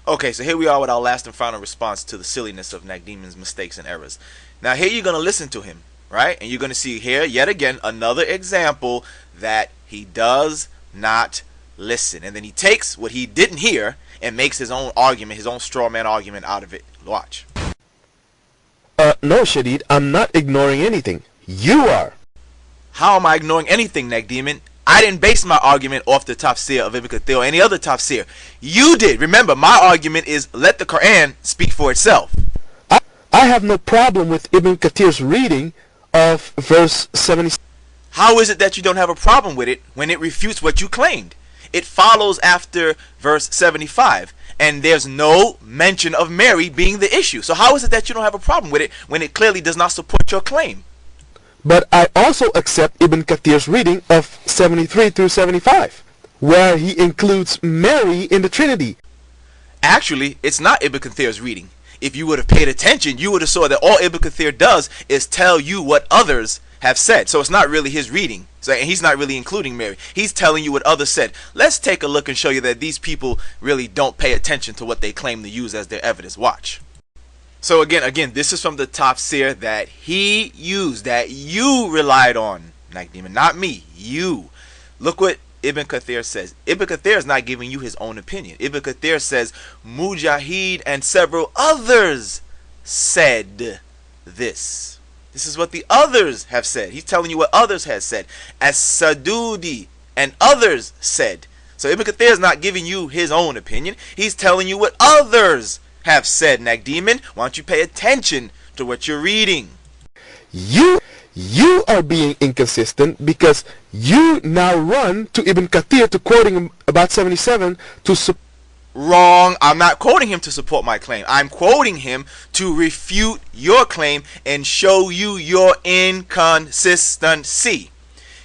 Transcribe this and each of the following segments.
Okay, so here we are with our last and final response to the silliness of Nakdimons Mistakes and Errors. Now here you're going to listen to him, right? And you're going to see here, yet again, another example that he does not listen. And then he takes what he didn't hear and makes his own argument, his own straw man argument out of it. Watch. No, Shadid, I'm not ignoring anything. You are. How am I ignoring anything, Nakdimon? I didn't base my argument off the tafsir of Ibn Kathir or any other tafsir. You did. Remember, my argument is let the Quran speak for itself. I have no problem with Ibn Kathir's reading of verse 70. How is it that you don't have a problem with it when it refutes what you claimed? It follows after verse 75, and there's no mention of Mary being the issue. So how is it that you don't have a problem with it when it clearly does not support your claim? But I also accept Ibn Kathir's reading of 73 through 75, where he includes Mary in the Trinity. Actually, it's not Ibn Kathir's reading. If you would have paid attention, you would have saw that all Ibn Kathir does is tell you what others have said. So it's not really his reading. So he's not really including Mary. He's telling you what others said. Let's take a look and show you that these people really don't pay attention to what they claim to use as their evidence. Watch. So again, this is from the tafsir that he used, that you relied on, Nakdimon, not me, you. Look what Ibn Kathir says. Ibn Kathir is not giving you his own opinion. Ibn Kathir says, Mujahid and several others said this. This is what the others have said. He's telling you what others have said. As-Sadudi and others said. So Ibn Kathir is not giving you his own opinion. He's telling you what others have said, Nakdimon. Why don't you pay attention to what you're reading? You are being inconsistent because you now run to Ibn Kathir to quoting him about 77 to Wrong. I'm not quoting him to support my claim. I'm quoting him to refute your claim and show you your inconsistency.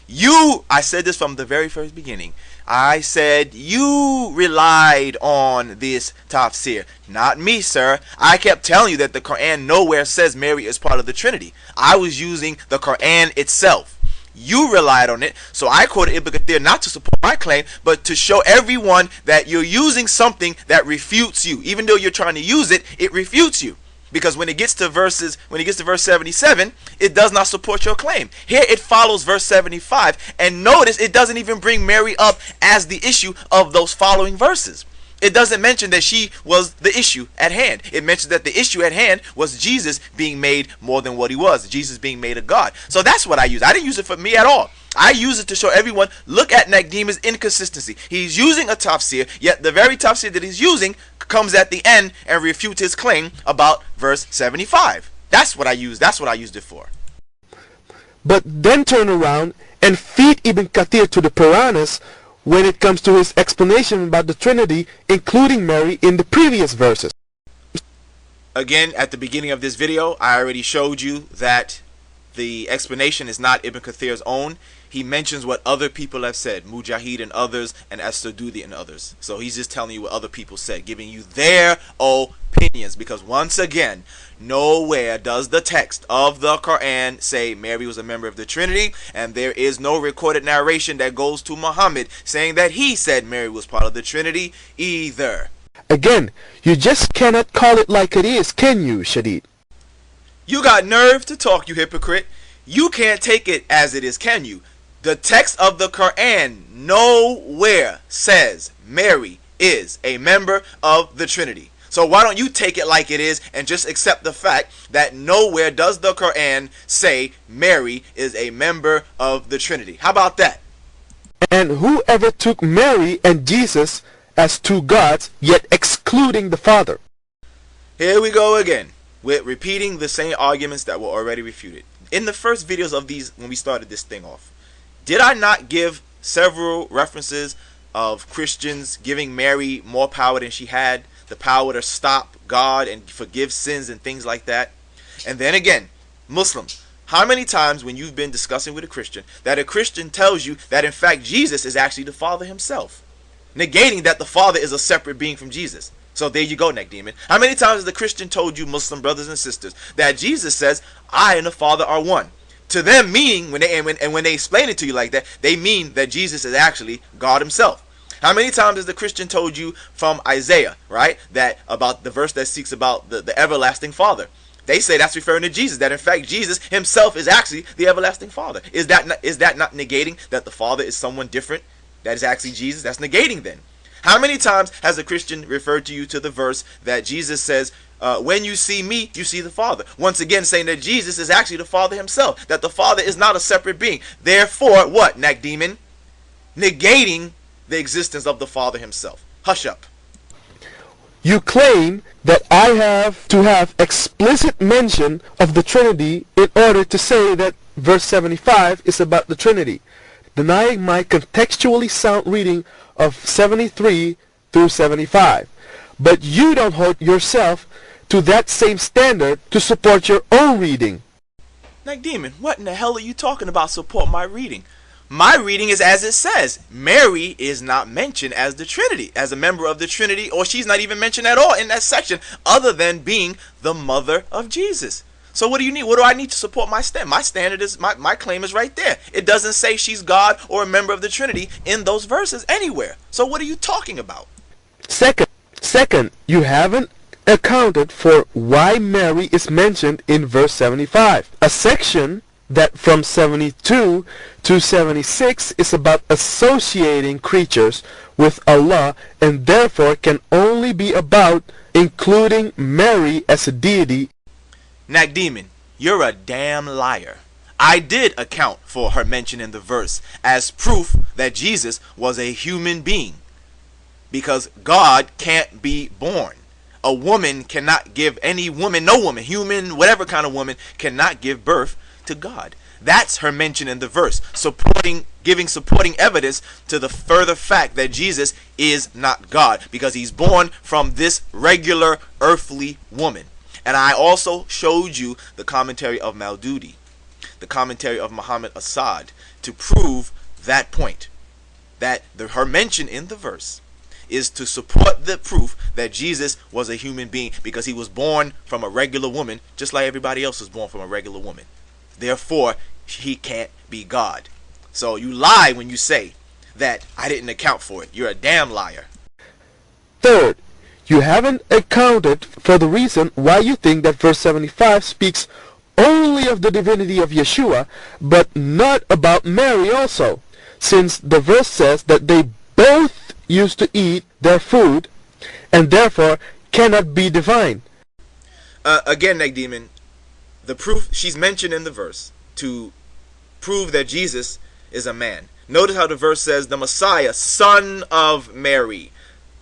I said this from the very first beginning. I said you relied on this tafsir, not me, sir. I kept telling you that the Quran nowhere says Mary is part of the Trinity. I was using the Quran itself. You relied on it, so I quoted Ibn Kathir not to support my claim, but to show everyone that you're using something that refutes you. Even though you're trying to use it, it refutes you. Because when it gets to verse 77, it does not support your claim. Here it follows verse 75, and notice it doesn't even bring Mary up as the issue of those following verses. It doesn't mention that she was the issue at hand. It mentions that the issue at hand was Jesus being made more than what he was, Jesus being made a God. So that's what I use. I didn't use it for me at all. I use it to show everyone, look at Nakdimon's inconsistency. He's using a tafsir, yet the very tafsir that he's using comes at the end and refutes his claim about verse 75. That's what I use. That's what I used it for. But then turn around and feed Ibn Kathir to the Puranas when it comes to his explanation about the Trinity, including Mary in the previous verses. Again, at the beginning of this video, I already showed you that the explanation is not Ibn Kathir's own. He mentions what other people have said, Mujahid and others, and As-Sadudi and others. So he's just telling you what other people said, giving you their opinions. Because once again, nowhere does the text of the Quran say Mary was a member of the Trinity, and there is no recorded narration that goes to Muhammad saying that he said Mary was part of the Trinity either. Again, you just cannot call it like it is, can you, Shadid? You got nerve to talk, you hypocrite. You can't take it as it is, can you? The text of the Quran nowhere says Mary is a member of the Trinity. So why don't you take it like it is and just accept the fact that nowhere does the Quran say Mary is a member of the Trinity? How about that? And whoever took Mary and Jesus as two gods, yet excluding the Father? Here we go again with repeating the same arguments that were already refuted. In the first videos of these, when we started this thing off, did I not give several references of Christians giving Mary more power than she had? The power to stop God and forgive sins and things like that. And then again, Muslims, how many times when you've been discussing with a Christian that a Christian tells you that in fact Jesus is actually the Father himself, negating that the Father is a separate being from Jesus? So there you go, Nakdimon. How many times has the Christian told you, Muslim brothers and sisters, that Jesus says, I and the Father are one? To them, meaning when they explain it to you like that, they mean that Jesus is actually God himself. How many times has the Christian told you from Isaiah, right, that about the verse that speaks about the everlasting Father? They say that's referring to Jesus, that in fact Jesus himself is actually the everlasting Father. Is that not negating that the Father is someone different? That is actually Jesus? That's negating then. How many times has a Christian referred to you to the verse that Jesus says, when you see me, you see the Father? Once again saying that Jesus is actually the Father himself, that the Father is not a separate being. Therefore, what, Nakdimon? Negating the existence of the Father himself. Hush up. You claim that I have to have explicit mention of the Trinity in order to say that verse 75 is about the Trinity, denying my contextually sound reading of 73 through 75. But you don't hold yourself to that same standard to support your own reading. Nakdimon, what in the hell are you talking about support my reading? My reading is as it says. Mary is not mentioned as the Trinity, as a member of the Trinity, or she's not even mentioned at all in that section, other than being the mother of Jesus. So what do you need? What do I need to support my stand? My standard is, my claim is right there. It doesn't say she's God or a member of the Trinity in those verses anywhere. So what are you talking about? Second, you haven't accounted for why Mary is mentioned in verse 75, a section that from 72 to 76 is about associating creatures with Allah, and therefore can only be about including Mary as a deity. Nakdimon, you're a damn liar. I did account for her mention in the verse as proof that Jesus was a human being, because God can't be born. A woman cannot give, any woman, no woman, human, whatever kind of woman, cannot give birth to God. That's her mention in the verse, giving supporting evidence to the further fact that Jesus is not God, because he's born from this regular earthly woman. And I also showed you the commentary of Maududi, the commentary of Muhammad Assad, to prove that point, that her mention in the verse is to support the proof that Jesus was a human being, because he was born from a regular woman, just like everybody else was born from a regular woman. Therefore, he can't be God. So you lie when you say that I didn't account for it. You're a damn liar. Third, you haven't accounted for the reason why you think that verse 75 speaks only of the divinity of Yeshua, but not about Mary also, since the verse says that they both used to eat their food and therefore cannot be divine. Again, Nakdimon, the proof she's mentioned in the verse to prove that Jesus is a man. Notice how the verse says the Messiah, son of Mary.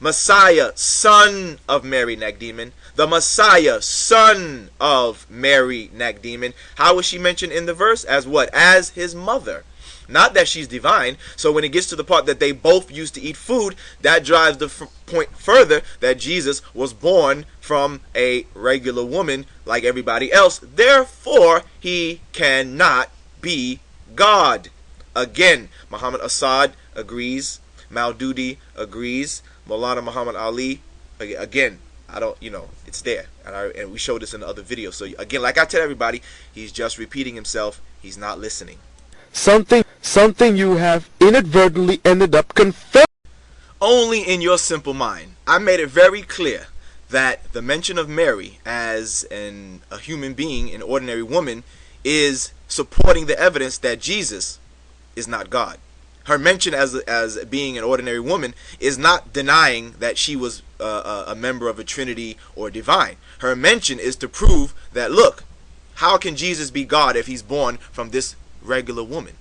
Messiah, son of Mary, Nakdimon. The Messiah, son of Mary, Nakdimon. How was she mentioned in the verse? As what? As his mother. Not that she's divine. So when it gets to the part that they both used to eat food, that drives the point further that Jesus was born from a regular woman like everybody else. Therefore, he cannot be God. Again, Muhammad Assad agrees. Maududi agrees. Maulana Muhammad Ali, again, I don't, it's there. And we showed this in the other video. So again, like I tell everybody, he's just repeating himself. He's not listening. Something you have inadvertently ended up confirming. Only in your simple mind. I made it very clear that the mention of Mary as a human being, an ordinary woman, is supporting the evidence that Jesus is not God. Her mention as being an ordinary woman is not denying that she was a member of a Trinity or divine. Her mention is to prove that, look, how can Jesus be God if he's born from this regular woman?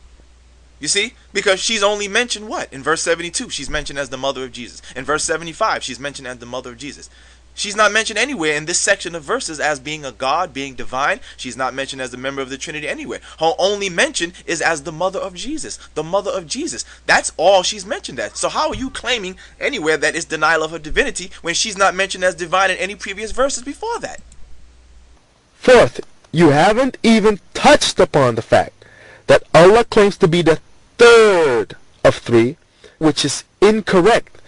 You see? Because she's only mentioned what? In verse 72, she's mentioned as the mother of Jesus. In verse 75, she's mentioned as the mother of Jesus. She's not mentioned anywhere in this section of verses as being a God, being divine. She's not mentioned as a member of the Trinity anywhere. Her only mention is as the mother of Jesus. The mother of Jesus. That's all she's mentioned as. So how are you claiming anywhere that it's denial of her divinity when she's not mentioned as divine in any previous verses before that? Fourth, you haven't even touched upon the fact that Allah claims to be the third of three, which is incorrect.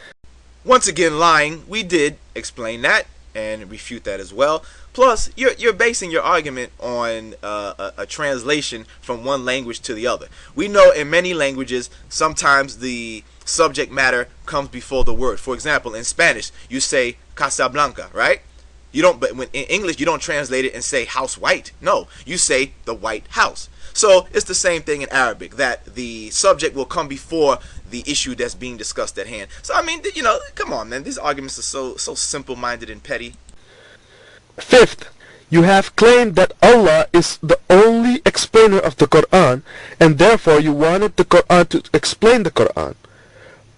Once again lying. We did explain that. and refute that as well. Plus, you're basing your argument on a translation from one language to the other. We know in many languages, sometimes the subject matter comes before the word. For example, in Spanish, you say Casablanca, right? You don't, but in English, you don't translate it and say house white. No, you say the White House. So it's the same thing in Arabic, that the subject will come before the issue that's being discussed at hand. So I mean, you know, come on, man. These arguments are so simple-minded and petty. Fifth, you have claimed that Allah is the only explainer of the Quran, and therefore you wanted the Quran to explain the Quran.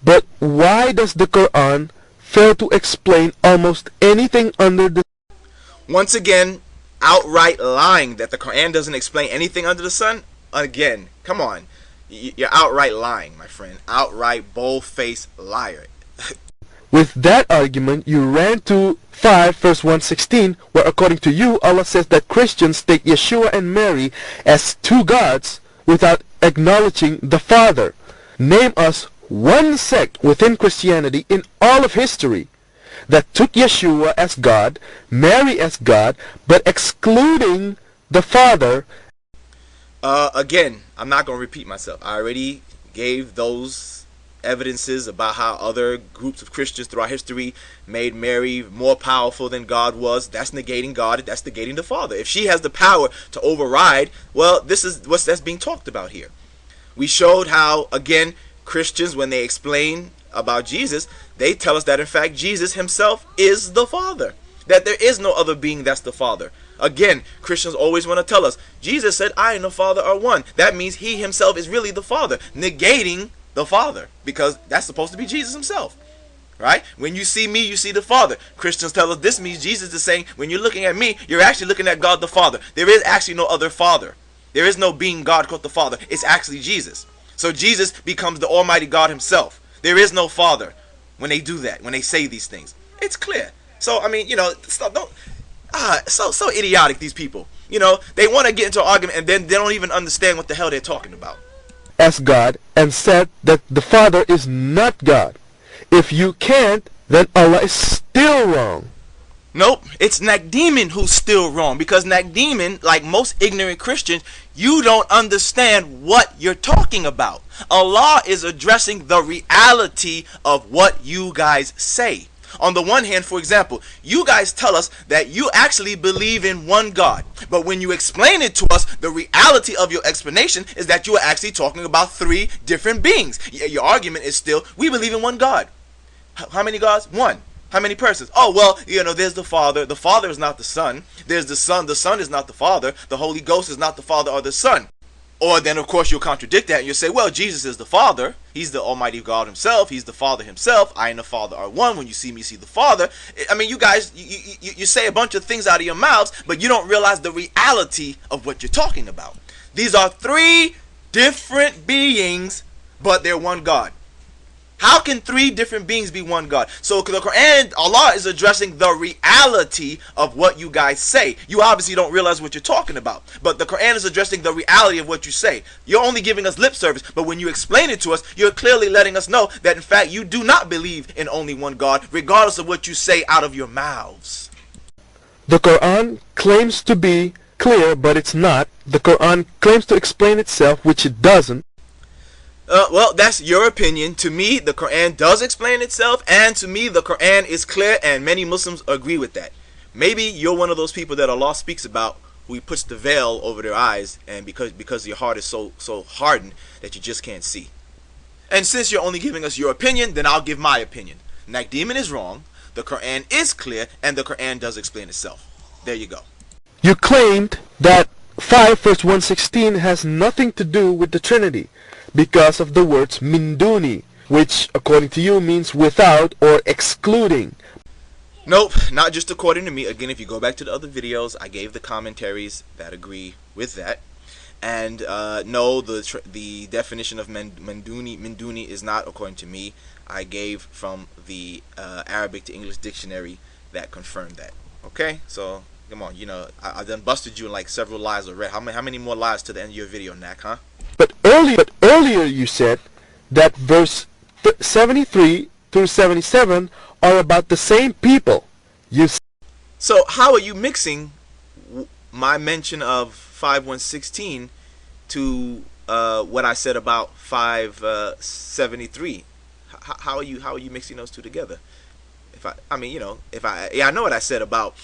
But why does the Quran fail to explain almost anything under the... Once again, outright lying that the Quran doesn't explain anything under the sun. Again, come on. You're outright lying, my friend. Outright, bold-faced liar. With that argument, you ran to 5 verse 116, where according to you, Allah says that Christians take Yeshua and Mary as two gods without acknowledging the Father. Name us one sect within Christianity in all of history that took Yeshua as God, Mary as God, but excluding the Father. Again, I'm not going to repeat myself. I already gave those evidences about how other groups of Christians throughout history made Mary more powerful than God was. That's negating God. That's negating the Father. If she has the power to override, well, this is that's being talked about here. We showed how, again, Christians, when they explain about Jesus, they tell us that in fact Jesus himself is the Father, that there is no other being that's the Father. Again, Christians always want to tell us Jesus said I and the Father are one. That means he himself is really the Father, negating the Father, because that's supposed to be Jesus himself, right? When you see me, you see the Father. Christians tell us this means Jesus is saying when you're looking at me, you're actually looking at God the Father. There is actually no other Father. There is no being God called the Father. It's actually Jesus. So Jesus becomes the Almighty God himself. There is no Father when they do that, when they say these things. It's clear. So, I mean, you know, so idiotic, these people. You know, they want to get into an argument and then they don't even understand what the hell they're talking about. As God, and said that the Father is not God. If you can't, then Allah is still wrong. Nope, it's Nakdimon who's still wrong, because Nakdimon, like most ignorant Christians, you don't understand what you're talking about. Allah is addressing the reality of what you guys say. On the one hand, for example, you guys tell us that you actually believe in one God, but when you explain it to us, the reality of your explanation is that you are actually talking about three different beings. Your argument is still, we believe in one God. How many gods? One. How many persons? Oh, well, you know, there's the Father. The Father is not the Son. There's the Son. The Son is not the Father. The Holy Ghost is not the Father or the Son. Or then, of course, you'll contradict that and you'll say, well, Jesus is the Father. He's the Almighty God himself. He's the Father himself. I and the Father are one. When you see me, see the Father. I mean, you guys, you say a bunch of things out of your mouths, but you don't realize the reality of what you're talking about. These are three different beings, but they're one God. How can three different beings be one God? So the Quran, Allah is addressing the reality of what you guys say. You obviously don't realize what you're talking about. But the Quran is addressing the reality of what you say. You're only giving us lip service. But when you explain it to us, you're clearly letting us know that in fact you do not believe in only one God, regardless of what you say out of your mouths. The Quran claims to be clear, but it's not. The Quran claims to explain itself, which it doesn't. Well, that's your opinion. To me, the Quran does explain itself, and to me, the Quran is clear, and many Muslims agree with that. Maybe you're one of those people that Allah speaks about, who He puts the veil over their eyes, and because your heart is so hardened that you just can't see. And since you're only giving us your opinion, then I'll give my opinion. Nakdimon is wrong, the Quran is clear, and the Quran does explain itself. There you go. You claimed that 5 verse 116 has nothing to do with the Trinity, because of the words min duni, which according to you means without or excluding. Nope, not just according to me. Again, if you go back to the other videos, I gave the commentaries that agree with that. And no, the definition of min duni is not according to me. I gave from the Arabic to English dictionary that confirmed that. Okay, so come on, you know, I done busted you in like several lies already. How many more lies to the end of your video, Nak, huh? But earlier you said that verse 73 through 77 are about the same people. So how are you mixing my mention of 5:116 to what I said about 5:73? How are you mixing those two together? I mean, I know what I said about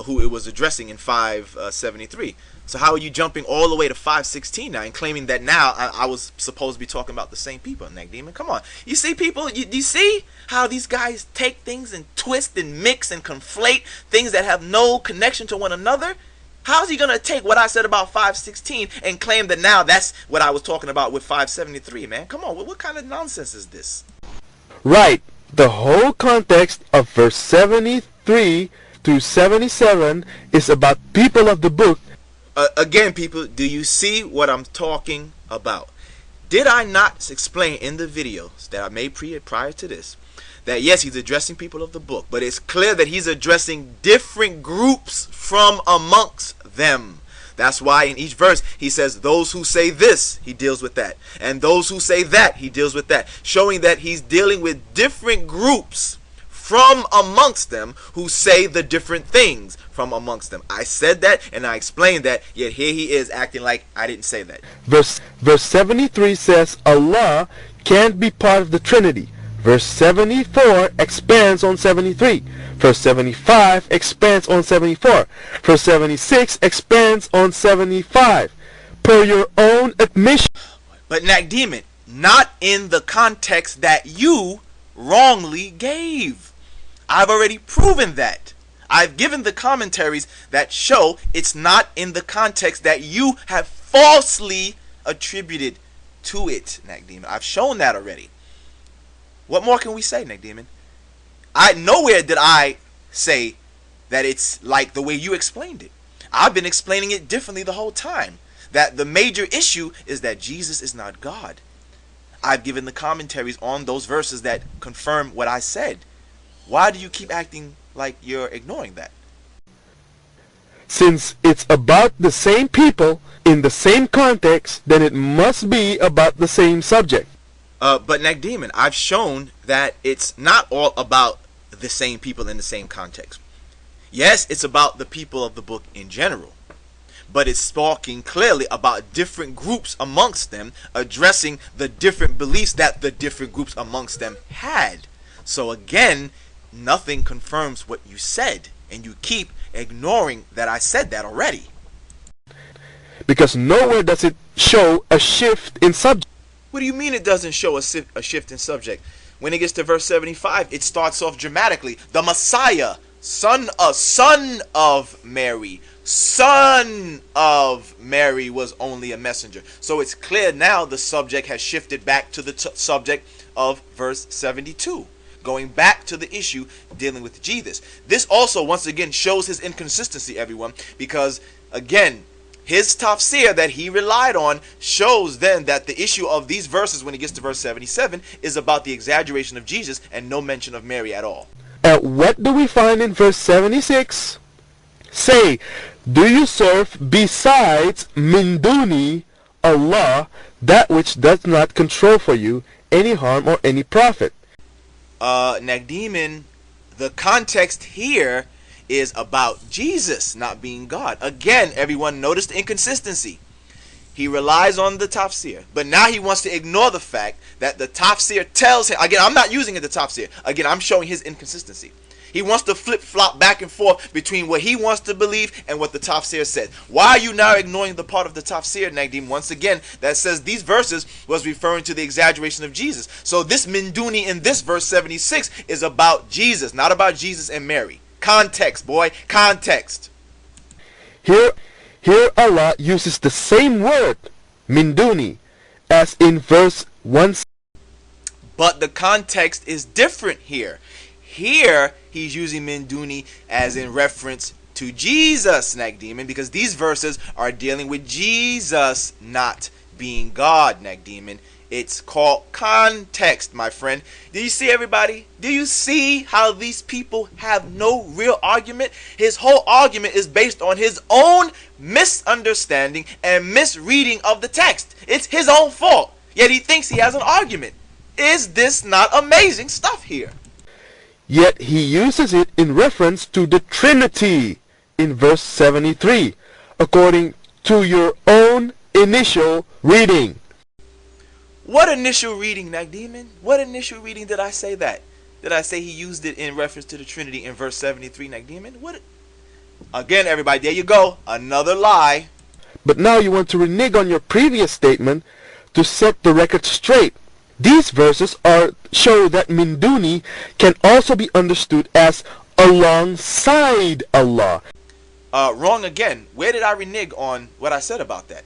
who it was addressing in 5:73. So how are you jumping all the way to 5:16 now and claiming that now I was supposed to be talking about the same people? Nakdimon, come on. You see, people, you see how these guys take things and twist and mix and conflate things that have no connection to one another? How's he going to take what I said about 5:16 and claim that now that's what I was talking about with 5:73, man? Come on, what kind of nonsense is this? Right. The whole context of verse 73 through 77 is about people of the book. Again, people, do you see what I'm talking about? Did I not explain in the videos that I made prior to this that yes, he's addressing people of the book, but it's clear that he's addressing different groups from amongst them. That's why in each verse he says those who say this, he deals with that, and those who say that, he deals with that, showing that he's dealing with different groups from amongst them who say the different things from amongst them. I said that and I explained that, yet here he is acting like I didn't say that. Verse 73 says Allah can't be part of the Trinity. Verse 74 expands on 73. Verse 75 expands on 74. Verse 76 expands on 75. Per your own admission. But Nakdimon, not in the context that you wrongly gave. I've already proven that. I've given the commentaries that show it's not in the context that you have falsely attributed to it, Nakdimon. I've shown that already. What more can we say, Nakdimon? Nowhere did I say that it's like the way you explained it. I've been explaining it differently the whole time. That the major issue is that Jesus is not God. I've given the commentaries on those verses that confirm what I said. Why do you keep acting like you're ignoring that? Since it's about the same people in the same context, then it must be about the same subject. But Nakdimon, I've shown that it's not all about the same people in the same context. Yes, it's about the people of the book in general, but it's talking clearly about different groups amongst them, addressing the different beliefs that the different groups amongst them had. So again, nothing confirms what you said, and you keep ignoring that I said that already. Because nowhere does it show a shift in subject. What do you mean it doesn't show a shift in subject? When it gets to verse 75, it starts off dramatically. The Messiah, son of Mary, son of Mary was only a messenger. So it's clear now the subject has shifted back to the subject of verse 72. Going back to the issue dealing with Jesus. This also once again shows his inconsistency, everyone, because again, his tafsir that he relied on shows then that the issue of these verses when it gets to verse 77 is about the exaggeration of Jesus and no mention of Mary at all. And what do we find in verse 76? Say, do you serve besides min duni Allah that which does not control for you any harm or any profit? Nakdimon, the context here is about Jesus not being God. Again, everyone notice the inconsistency. He relies on the tafsir, but now he wants to ignore the fact that the tafsir tells him, again, I'm not using it the tafsir, again, I'm showing his inconsistency. He wants to flip-flop back and forth between what he wants to believe and what the tafsir said. Why are you now ignoring the part of the tafsir, Nakdim, once again, that says these verses was referring to the exaggeration of Jesus? So this minduni in this verse 76 is about Jesus, not about Jesus and Mary. Context, boy, context. Here Allah uses the same word, minduni, as in verse 1. But the context is different here. Here, he's using minduni as in reference to Jesus, Nakdimon, because these verses are dealing with Jesus not being God, Nakdimon. It's called context, my friend. Do you see, everybody? Do you see how these people have no real argument? His whole argument is based on his own misunderstanding and misreading of the text. It's his own fault, yet he thinks he has an argument. Is this not amazing stuff here? Yet he uses it in reference to the Trinity in verse 73, according to your own initial reading. What initial reading, Nakdimon? What initial reading did I say that? Did I say he used it in reference to the Trinity in verse 73, Nakdimon? What? Again, everybody, there you go. Another lie. But now you want to renege on your previous statement to set the record straight. These verses show that Minduni can also be understood as alongside Allah. Wrong again. Where did I renege on what I said about that?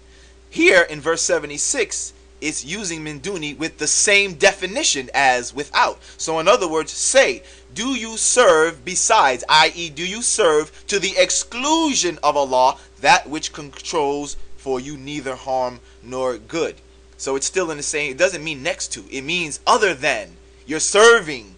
Here in verse 76, it's using Minduni with the same definition as without. So in other words, say, do you serve besides, i.e. do you serve to the exclusion of Allah, that which controls for you neither harm nor good. So it's still in the same, it doesn't mean next to, it means other than. You're serving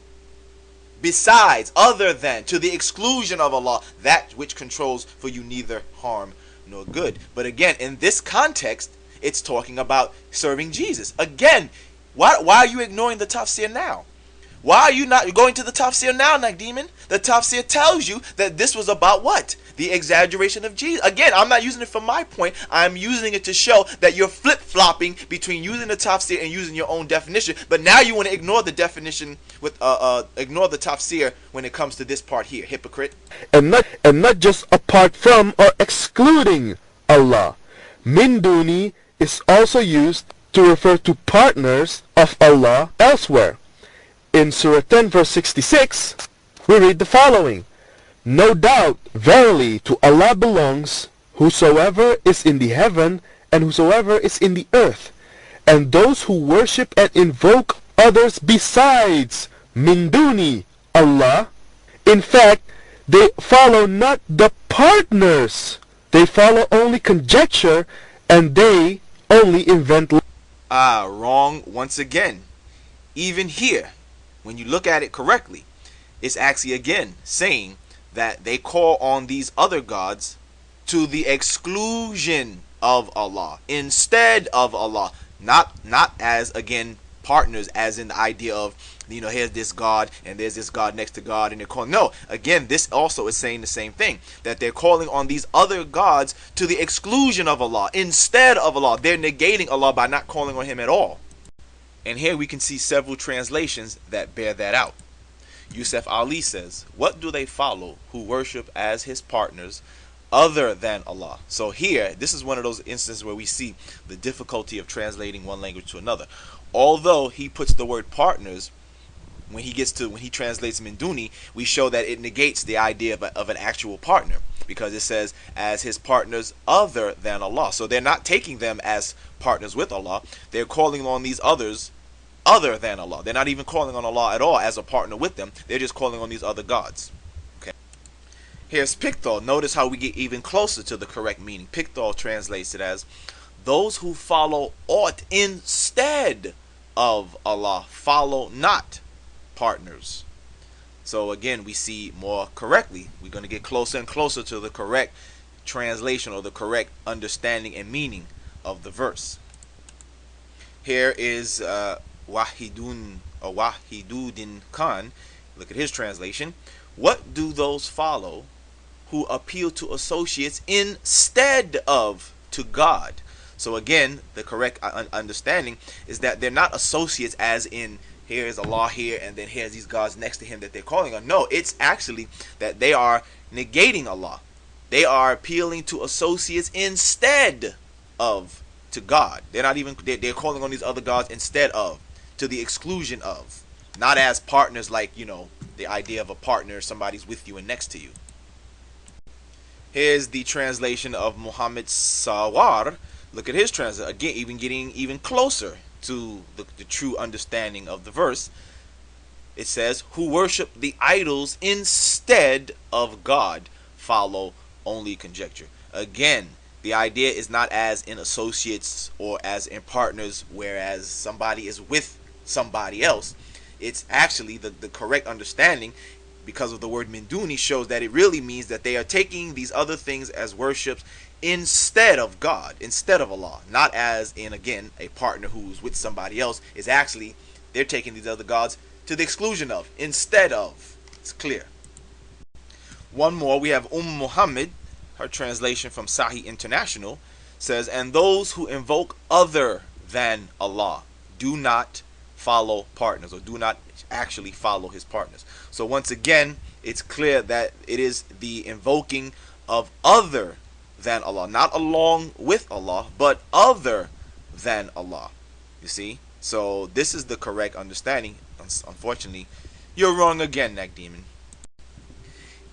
besides, other than, to the exclusion of Allah, that which controls for you neither harm nor good. But again, in this context, it's talking about serving Jesus. Again, why are you ignoring the tafsir now? Why are you not going to the tafsir now, Nakdimon? The tafsir tells you that this was about what? The exaggeration of Jesus. Again, I'm not using it for my point. I'm using it to show that you're flip-flopping between using the tafsir and using your own definition. But now you want to ignore the definition with ignore the tafsir when it comes to this part here, hypocrite. And not just apart from or excluding Allah. Minduni is also used to refer to partners of Allah elsewhere. In Surah 10 verse 66, we read the following: No doubt, verily, to Allah belongs whosoever is in the heaven and whosoever is in the earth, and those who worship and invoke others besides Minduni Allah. In fact, they follow not the partners, they follow only conjecture, and they only invent. Wrong once again. Even here, when you look at it correctly, it's actually again saying that they call on these other gods to the exclusion of Allah, instead of Allah, not as again partners, as in the idea of, you know, here's this God and there's this God next to God, and they're calling. No, again, this also is saying the same thing, that they're calling on these other gods to the exclusion of Allah, instead of Allah. They're negating Allah by not calling on Him at all. And here we can see several translations that bear that out. Yusuf Ali says, what do they follow who worship as his partners other than Allah? So here, this is one of those instances where we see the difficulty of translating one language to another. Although he puts the word partners, when he translates Minduni, we show that it negates the idea of an actual partner, because it says as his partners other than Allah. So they're not taking them as partners with Allah. They're calling on these others other than Allah. They're not even calling on Allah at all as a partner with them. They're just calling on these other gods. Okay. Here's Pickthall. Notice how we get even closer to the correct meaning. Pickthall translates it as those who follow aught instead of Allah follow not partners. So again, we see more correctly. We're going to get closer and closer to the correct translation or the correct understanding and meaning of the verse. Here is Wahidun or Wahidudin Khan. Look at his translation. What do those follow who appeal to associates instead of to God? So again, the correct understanding is that they're not associates as in here's Allah here and then here's these gods next to him that they're calling on. No, it's actually that they are negating Allah. They are appealing to associates instead of to God. They're not even, they're calling on these other gods instead of, to the exclusion of, not as partners, like, you know, the idea of a partner, somebody's with you and next to you. Here's the translation of Muhammad Sawar. Look at his translation again, even getting even closer to the true understanding of the verse. It says, who worship the idols instead of God follow only conjecture. Again, the idea is not as in associates or as in partners, whereas somebody is with somebody else. It's actually the correct understanding, because of the word Minduni, shows that it really means that they are taking these other things as worships instead of God, instead of Allah. Not as in, again, a partner who's with somebody else. Is actually, they're taking these other gods to the exclusion of, instead of It's clear. One more, we have Muhammad, her translation from Sahih International, says, and those who invoke other than Allah do not follow partners, or do not actually follow his partners. So once again, it's clear that it is the invoking of other than Allah, not along with Allah, but other than Allah. You see? So this is the correct understanding. Unfortunately, you're wrong again, Nakdimon.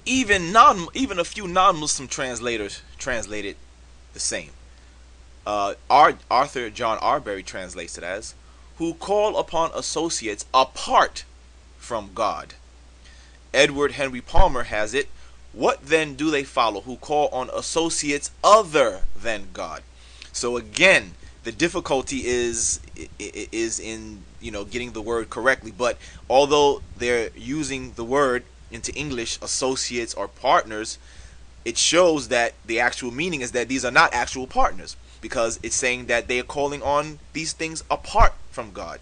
Even a few non-Muslim translators translate it the same. Arthur John Arbery translates it as, who call upon associates apart from God. Edward Henry Palmer has it, what then do they follow who call on associates other than God? So again, the difficulty is in getting the word correctly. But although they're using the word into English, associates or partners, it shows that the actual meaning is that these are not actual partners, because it's saying that they are calling on these things apart from God,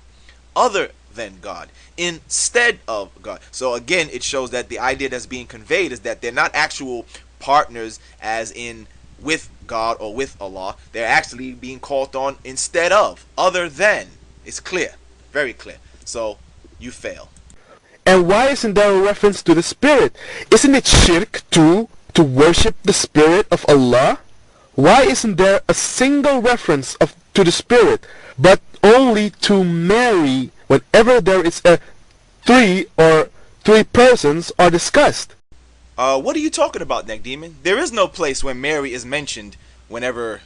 other than God, instead of God. So again, it shows that the idea that's being conveyed is that they're not actual partners as in with God or with Allah. They're actually being called on instead of, other than. It's clear, very clear. So you fail. And why isn't there a reference to the Spirit? Isn't it shirk too to worship the Spirit of Allah? Why isn't there a single reference to the Spirit, but only to Mary whenever there is a three persons are discussed? What are you talking about, Nakdimon? There is no place where Mary is mentioned whenever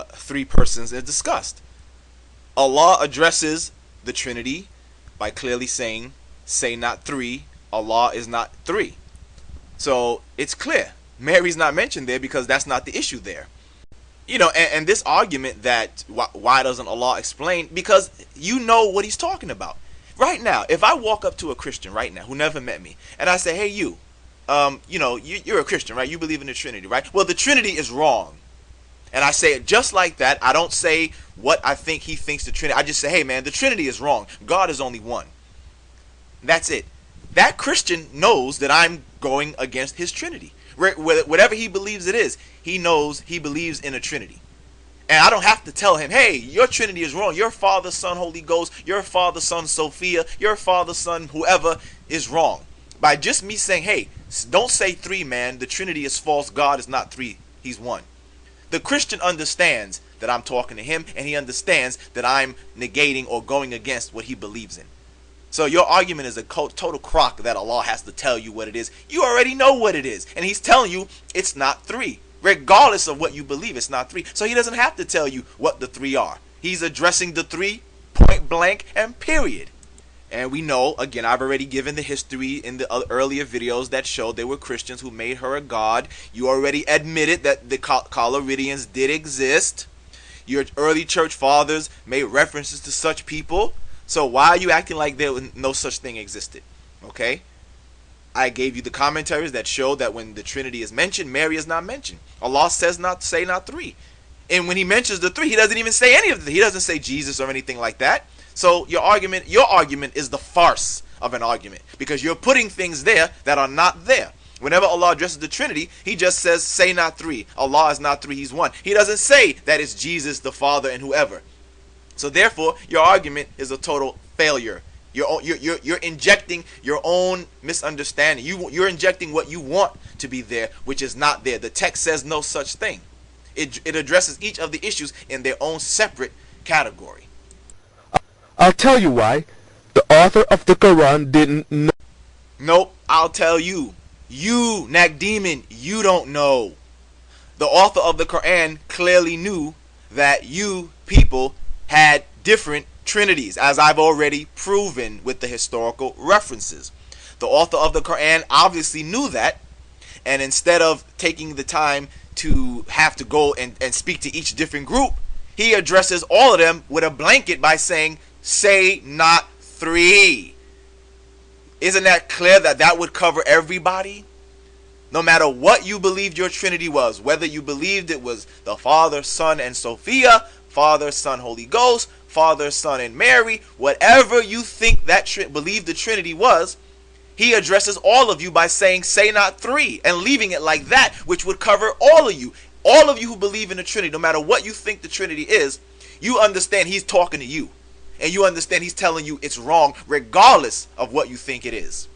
three persons is discussed. Allah addresses the Trinity by clearly saying, say not three, Allah is not three. So it's clear. Mary's not mentioned there because that's not the issue there. And this argument that why doesn't Allah explain, because you know what he's talking about. Right now, if I walk up to a Christian right now who never met me, and I say, hey, you're a Christian, right? You believe in the Trinity, right? Well, the Trinity is wrong. And I say it just like that. I don't say what I think he thinks the Trinity. I just say, hey, man, the Trinity is wrong. God is only one. That's it. That Christian knows that I'm going against his Trinity. Whatever he believes it is, he knows he believes in a Trinity. And I don't have to tell him, hey, your Trinity is wrong. Your Father, Son, Holy Ghost, your Father, Son, Sophia, your Father, Son, whoever is wrong. By just me saying, hey, don't say three, man. The Trinity is false. God is not three. He's one. The Christian understands that I'm talking to him, and he understands that I'm negating or going against what he believes in. So your argument is a total crock that Allah has to tell you what it is. You already know what it is. And he's telling you it's not three. Regardless of what you believe, it's not three. So he doesn't have to tell you what the three are. He's addressing the three, point blank, and period. And we know, again, I've already given the history in the earlier videos that showed there were Christians who made her a god. You already admitted that the Coloridians did exist. Your early church fathers made references to such people. So why are you acting like there was no such thing existed? Okay? I gave you the commentaries that show that when the Trinity is mentioned, Mary is not mentioned. Allah says not three. And when he mentions the three, he doesn't even say any of it. He doesn't say Jesus or anything like that. So your argument is the farce of an argument, because you're putting things there that are not there. Whenever Allah addresses the Trinity, he just says, say not three. Allah is not three, he's one. He doesn't say that it's Jesus, the Father, and whoever. So therefore, your argument is a total failure. You're injecting your own misunderstanding. You're injecting what you want to be there, which is not there. The text says no such thing. It addresses each of the issues in their own separate category. I'll tell you why. The author of the Quran didn't know. Nope, I'll tell you. You, Nakdimon, you don't know. The author of the Quran clearly knew that you people had different trinities, as I've already proven with the historical references. The author of the Quran obviously knew that, and instead of taking the time to have to go and speak to each different group, he addresses all of them with a blanket by saying, say not three. Isn't that clear that that would cover everybody? No matter what you believed your Trinity was, whether you believed it was the Father, Son, and Sophia, Father, Son, Holy Ghost, Father, Son, and Mary, whatever you think that believe the Trinity was, He addresses all of you by saying, say not three, and leaving it like that, which would cover all of you. All of you who believe in the Trinity, no matter what you think the Trinity is, you understand he's talking to you. And you understand he's telling you it's wrong, regardless of what you think it is.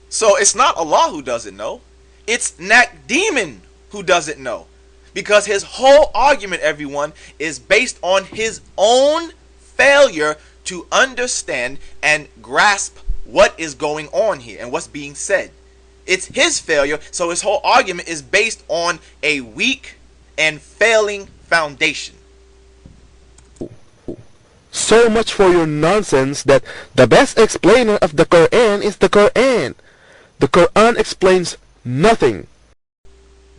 So it's not Allah who doesn't know. It's Nakdimon who doesn't know. Because his whole argument, everyone, is based on his own failure to understand and grasp what is going on here and what's being said. It's his failure, so his whole argument is based on a weak and failing foundation. So much for your nonsense that the best explainer of the Quran is the Quran. The Quran explains nothing.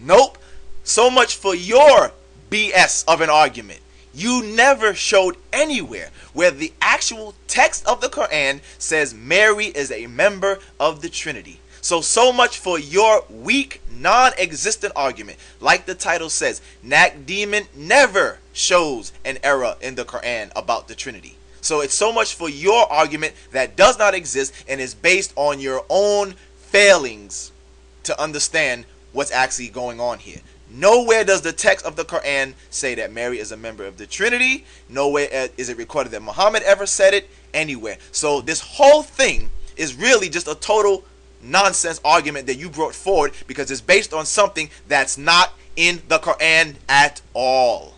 Nope. So much for your BS of an argument. You never showed anywhere where the actual text of the Quran says Mary is a member of the Trinity. So much for your weak, non-existent argument. Like the title says, Nakdimon never shows an error in the Quran about the Trinity. So it's so much for your argument that does not exist and is based on your own failings to understand what's actually going on here. Nowhere does the text of the Quran say that Mary is a member of the Trinity. Nowhere is it recorded that Muhammad ever said it anywhere. So this whole thing is really just a total nonsense argument that you brought forward because it's based on something that's not in the Quran at all.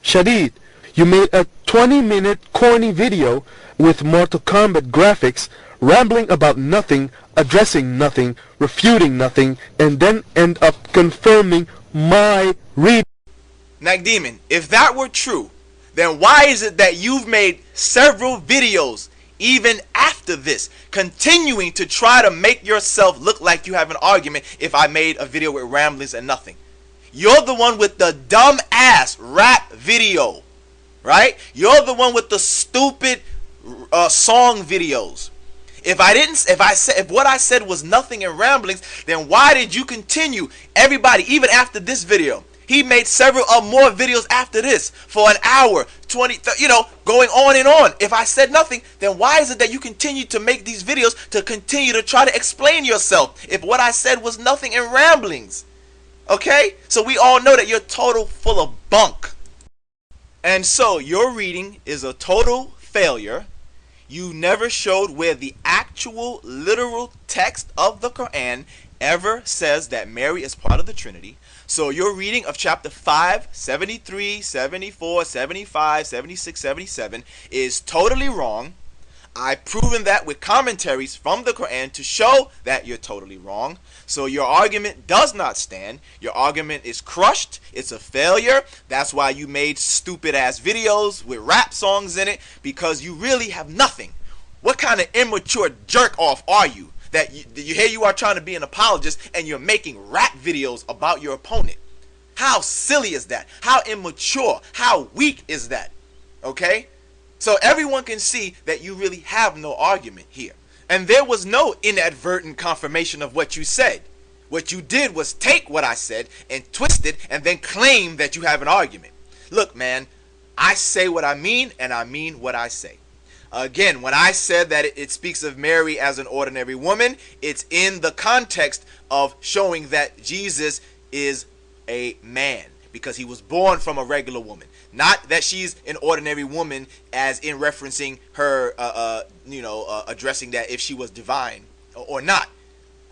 Shadid, you made a 20-minute corny video with Mortal Kombat graphics, rambling about nothing, addressing nothing, refuting nothing, and then end up confirming my reading. Nakdimon, if that were true, then why is it that you've made several videos even after this, continuing to try to make yourself look like you have an argument if I made a video with ramblings and nothing? You're the one with the dumb ass rap video, right? You're the one with the stupid song videos. If what I said was nothing and ramblings, then why did you continue? Everybody, even after this video, he made several more videos after this for an hour, 20, 30, going on and on. If I said nothing, then why is it that you continue to make these videos to continue to try to explain yourself if what I said was nothing and ramblings? Okay? So we all know that you're total full of bunk. And so your reading is a total failure. You never showed where the actual literal text of the Quran ever says that Mary is part of the Trinity. So your reading of chapter 5, 73, 74, 75, 76, 77 is totally wrong. I've proven that with commentaries from the Quran to show that you're totally wrong. So your argument does not stand. Your argument is crushed. It's a failure. That's why you made stupid ass videos with rap songs in it, because you really have nothing. What kind of immature jerk off are you? That here you are trying to be an apologist and you're making rap videos about your opponent. How silly is that? How immature? How weak is that? Okay? So everyone can see that you really have no argument here. And there was no inadvertent confirmation of what you said. What you did was take what I said and twist it and then claim that you have an argument. Look, man, I say what I mean and I mean what I say. Again, when I said that it speaks of Mary as an ordinary woman, it's in the context of showing that Jesus is a man because he was born from a regular woman. Not that she's an ordinary woman as in referencing her, addressing that if she was divine or not.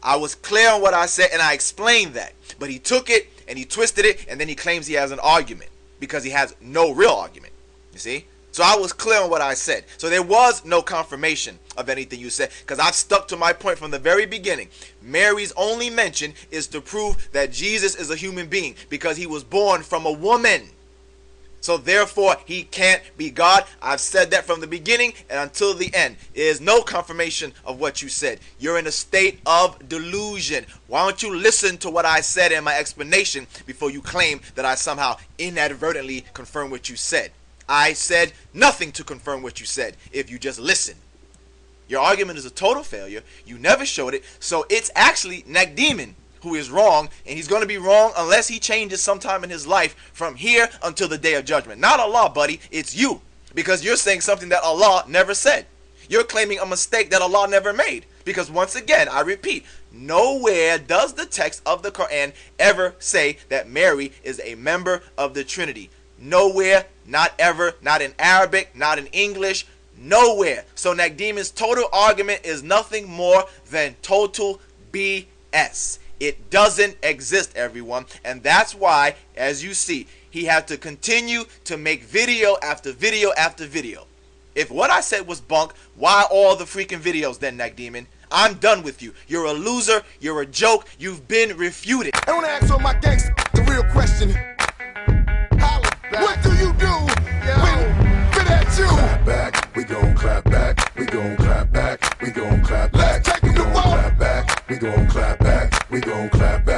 I was clear on what I said and I explained that. But he took it and he twisted it and then he claims he has an argument because he has no real argument. You see? So I was clear on what I said. So there was no confirmation of anything you said because I've stuck to my point from the very beginning. Mary's only mention is to prove that Jesus is a human being because he was born from a woman. So therefore, he can't be God. I've said that from the beginning and until the end. There is no confirmation of what you said. You're in a state of delusion. Why don't you listen to what I said in my explanation before you claim that I somehow inadvertently confirmed what you said? I said nothing to confirm what you said if you just listen. Your argument is a total failure. You never showed it. So it's actually Nakdimon who is wrong, and he's going to be wrong unless he changes sometime in his life from here until the day of judgment. Not Allah, buddy. It's you, because you're saying something that Allah never said. You're claiming a mistake that Allah never made. Because once again, I repeat, nowhere does the text of the Quran ever say that Mary is a member of the Trinity. Nowhere, not ever, not in Arabic, not in English, nowhere. So Nakdimon's total argument is nothing more than total BS. It doesn't exist, everyone. And that's why, as you see, he had to continue to make video after video after video. If what I said was bunk, why all the freaking videos then, Nakdimon? I'm done with you. You're a loser. You're a joke. You've been refuted. I want to ask all my gangsters the real question. What do you do when fit at you? Clap back, we gon' clap back, we gon' clap back, we gon' clap back. Let's take it to war. Clap back, we gon' clap back, we gon' clap back.